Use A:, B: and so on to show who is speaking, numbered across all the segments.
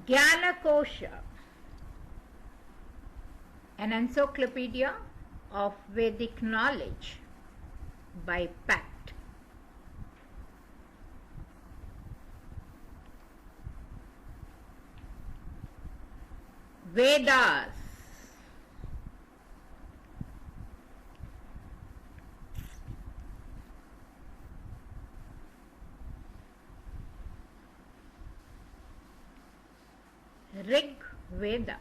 A: Jnana-kosha, an encyclopedia of Vedic knowledge by Pact. Vedas. Rig Veda.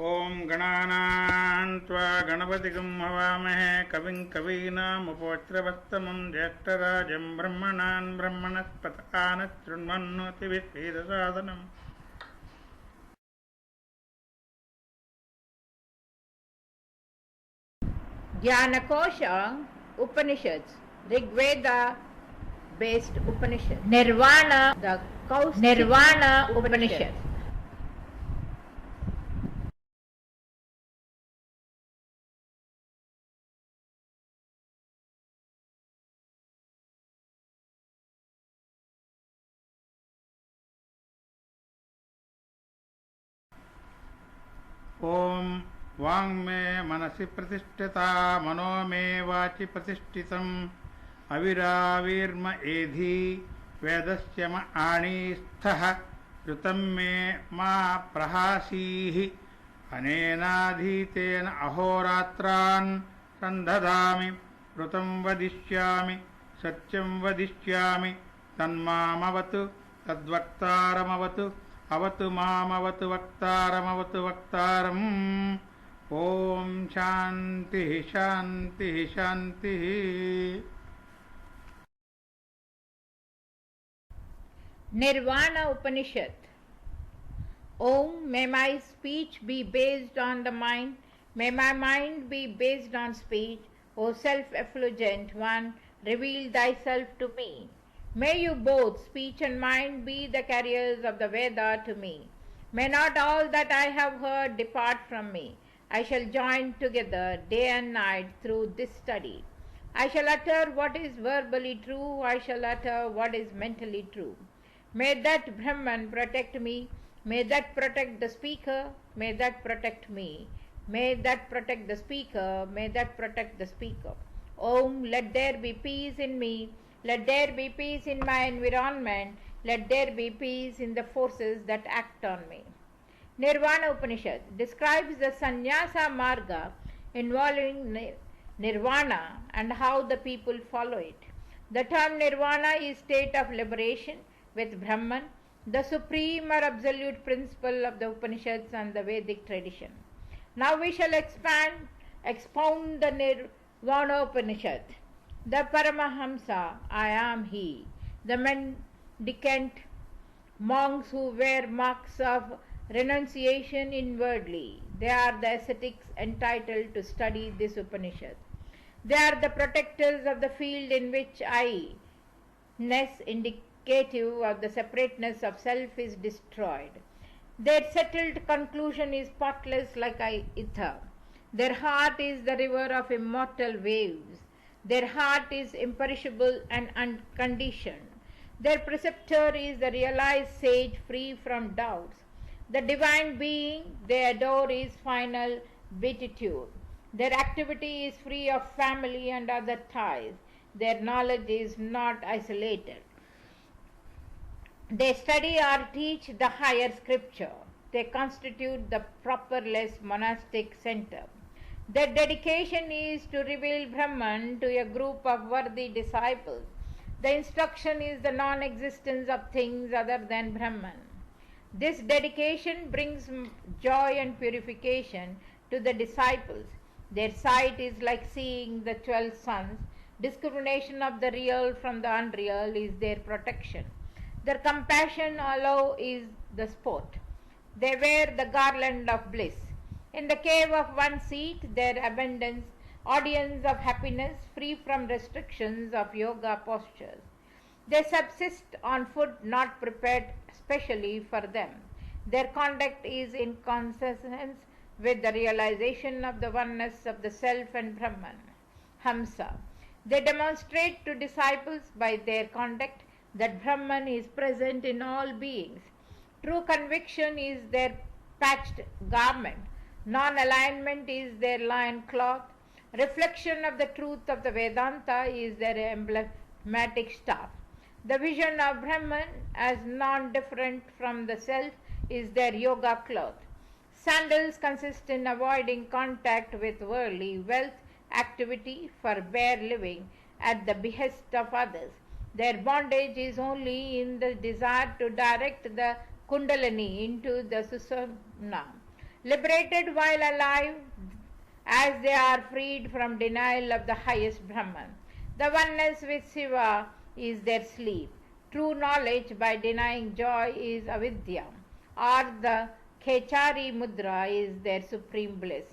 B: ओम गणानां त्वा गणपतिगं हवामहे कविं कवीनामुपवज्रवस्तमं ज्येष्ठराजं ब्रह्मणान् ब्रह्मणस्पतकान् शृण्वन्नोतिभिः
A: Jnana-kosha Upanishads, Rigveda based Upanishad. Nirvana, the Nirvana Upanishad.
B: ओम वांग में मनसि प्रतिष्ठिता मनो में वाचि प्रतिष्ठितम् अविराविर्म एधि वेदस्य म आणीस्थः ऋतं मे मा प्रहासीः अनेनाधीतेन अहोरात्रान् सन्दधामि ऋतं वदिष्यामि सत्यं वदिष्यामि तन्मामवतु तद्वक्तारमवतु अवतु मामवतु वक्तारमवतु वक्तारम् ओम शांति शांति शांति.
A: Nirvana Upanishad. Om, may my speech be based on the mind, may my mind be based on speech. O self-effulgent one, reveal thyself to me. May you both, speech and mind, be the carriers of the Veda to me. May not all that I have heard depart from me. I shall join together day and night through this study. I shall utter what is verbally true, I shall utter what is mentally true. May that Brahman protect me, may that protect the speaker, may that protect me. May that protect the speaker, may that protect the speaker. Om, let there be peace in me, let there be peace in my environment, let there be peace in the forces that act on me. Nirvana Upanishad describes the sannyasa marga involving nirvana and how the people follow it. The term nirvana is state of liberation with Brahman, the supreme or absolute principle of the Upanishads and the Vedic tradition. Now we shall expound the Nirvana Upanishad. The Paramahamsa, I am he. The mendicant monks who wear marks of renunciation inwardly. They are the ascetics entitled to study this Upanishad. They are the protectors of the field in which I-ness, indicative of the separateness of self, is destroyed. Their settled conclusion is spotless like ether. Their heart is the river of immortal waves. Their heart is imperishable and unconditioned. Their preceptor is the realized sage free from doubts. The divine being they adore is final beatitude. Their activity is free of family and other ties. Their knowledge is not isolated. They study or teach the higher scripture. They constitute the properless monastic center. Their dedication is to reveal Brahman to a group of worthy disciples. The instruction is the non-existence of things other than Brahman. This dedication brings joy and purification to the disciples. Their sight is like seeing the 12 suns. Discrimination of the real from the unreal is their protection. Their compassion alone is the sport. They wear the garland of bliss. In the cave of one seat, their abundance, audience of happiness, free from restrictions of yoga postures. They subsist on food not prepared specially for them. Their conduct is in consonance with the realization of the oneness of the Self and Brahman, Hamsa. They demonstrate to disciples by their conduct that Brahman is present in all beings. True conviction is their patched garment. Non-alignment is their lion cloth. Reflection of the truth of the Vedanta is their emblematic staff. The vision of Brahman as non-different from the self is their yoga cloth. Sandals consist in avoiding contact with worldly wealth, activity for bare living at the behest of others. Their bondage is only in the desire to direct the Kundalini into the Sushumna. Liberated while alive, as they are freed from denial of the highest Brahman. The oneness with Shiva is their sleep. True knowledge by denying joy is avidya, or the Khechari mudra is their supreme bliss.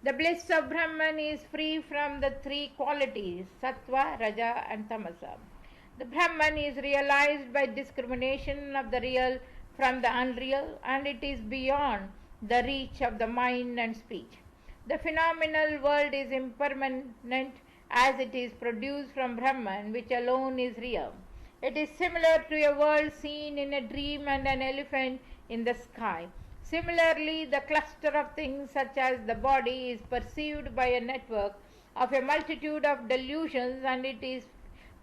A: The bliss of Brahman is free from the three qualities, sattva, raja and tamasa. The Brahman is realized by discrimination of the real from the unreal, and it is beyond the reach of the mind and speech. The phenomenal world is impermanent as it is produced from Brahman, which alone is real. It is similar to a world seen in a dream and an elephant in the sky. Similarly, the cluster of things such as the body is perceived by a network of a multitude of delusions, and it is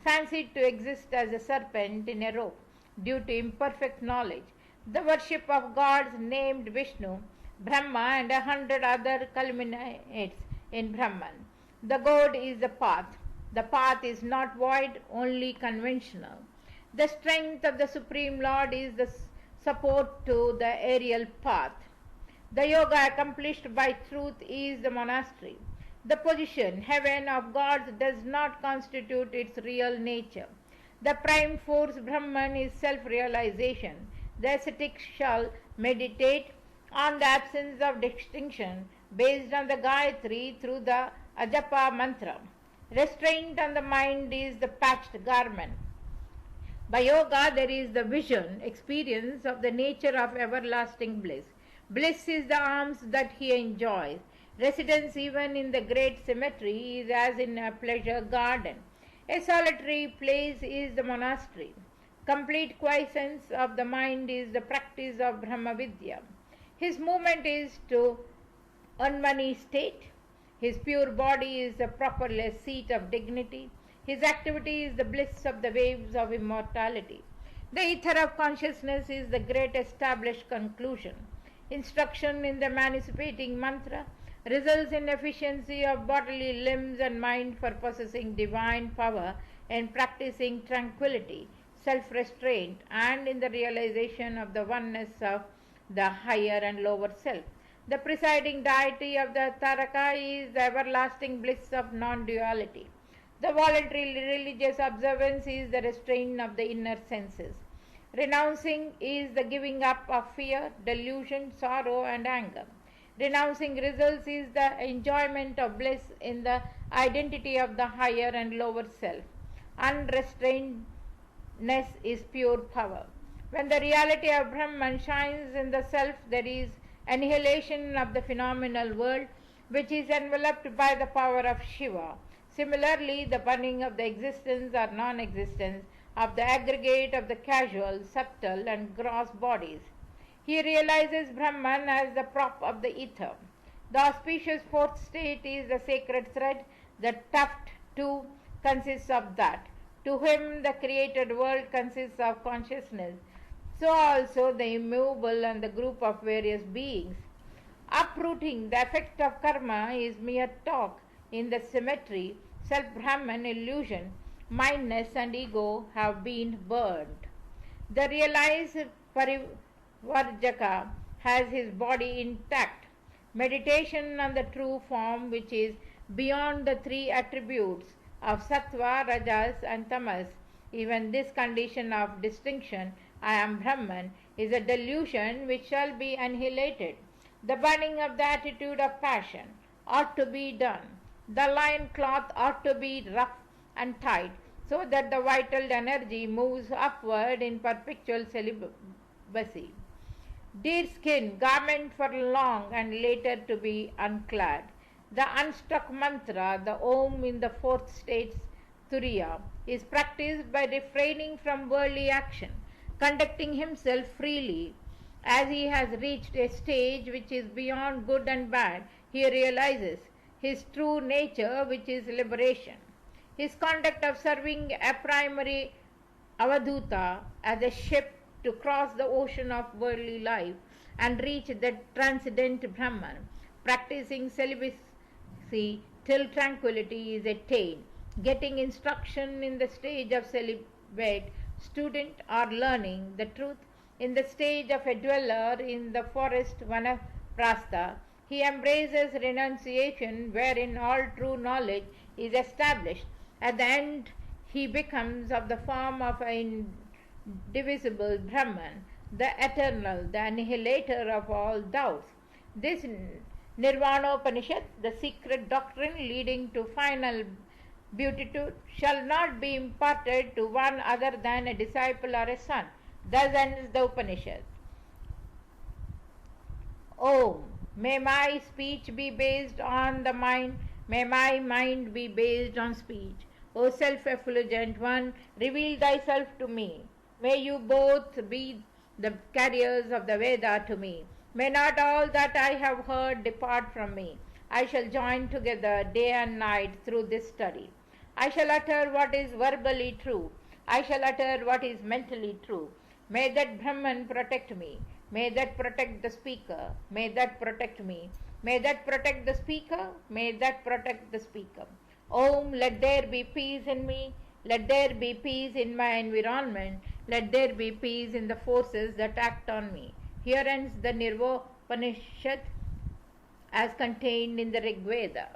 A: fancied to exist as a serpent in a rope due to imperfect knowledge. The worship of gods named Vishnu, Brahma and 100 other culminates in Brahman. The God is the path. The path is not void, only conventional. The strength of the Supreme Lord is the support to the aerial path. The yoga accomplished by truth is the monastery. The position, heaven of gods, does not constitute its real nature. The prime force Brahman is self-realization. The ascetic shall meditate on the absence of distinction based on the Gayatri through the Ajapa mantra. Restraint on the mind is the patched garment. By yoga there is the vision, experience of the nature of everlasting bliss. Bliss is the alms that he enjoys. Residence even in the great cemetery is as in a pleasure garden. A solitary place is the monastery. Complete quiescence of the mind is the practice of Brahma Vidya. His movement is to Unmani state. His pure body is the properless seat of dignity. His activity is the bliss of the waves of immortality. The ether of consciousness is the great established conclusion. Instruction in the emancipating mantra results in efficiency of bodily limbs and mind for possessing divine power and practicing tranquility, self-restraint, and in the realization of the oneness of the higher and lower self. The presiding deity of the Taraka is the everlasting bliss of non-duality. The voluntary religious observance is the restraint of the inner senses. Renouncing is the giving up of fear, delusion, sorrow, and anger. Renouncing results is the enjoyment of bliss in the identity of the higher and lower self. Unrestrainedness is pure power. When the reality of Brahman shines in the self, there is annihilation of the phenomenal world, which is enveloped by the power of Shiva. Similarly, the burning of the existence or non-existence of the aggregate of the casual, subtle, and gross bodies. He realizes Brahman as the prop of the ether. The auspicious fourth state is the sacred thread. The tuft too consists of that. To him the created world consists of consciousness. So also the immovable and the group of various beings. Uprooting the effect of karma is mere talk. In the cemetery, self-Brahman illusion, mindness and ego have been burned. The realized Parivarjaka has his body intact. Meditation on the true form, which is beyond the three attributes of sattva, rajas and tamas. Even this condition of distinction, I am Brahman, is a delusion which shall be annihilated. The burning of the attitude of passion ought to be done. The lion cloth ought to be rough and tight. so that the vital energy moves upward in perpetual celibacy. Deer skin, garment for long and later to be unclad. The unstruck mantra, the Om in the fourth state's Turiya, is practiced by refraining from worldly action, conducting himself freely. As he has reached a stage which is beyond good and bad, he realizes his true nature, which is liberation. His conduct of serving a primary avadhuta as a ship to cross the ocean of worldly life and reach the transcendent Brahman, practicing celibacy till tranquility is attained, getting instruction in the stage of celibate student or learning the truth in the stage of a dweller in the forest vanaprastha. He embraces renunciation wherein all true knowledge is established. At the end, he becomes of the form of an indivisible Brahman, the eternal, the annihilator of all doubts. This Nirvana Upanishad, the secret doctrine leading to final beatitude, shall not be imparted to one other than a disciple or a son. Thus ends the Upanishad. Om. May my speech be based on the mind. May my mind be based on speech. O self-effulgent one, reveal thyself to me. May you both be the carriers of the Veda to me. May not all that I have heard depart from me. I shall join together day and night through this study. I shall utter what is verbally true. I shall utter what is mentally true. May that Brahman protect me. May that protect the speaker. May that protect me. May that protect the speaker. May that protect the speaker. Om, let there be peace in me. Let there be peace in my environment. Let there be peace in the forces that act on me. Here ends the Nirvana Upanishad as contained in the Rig Veda.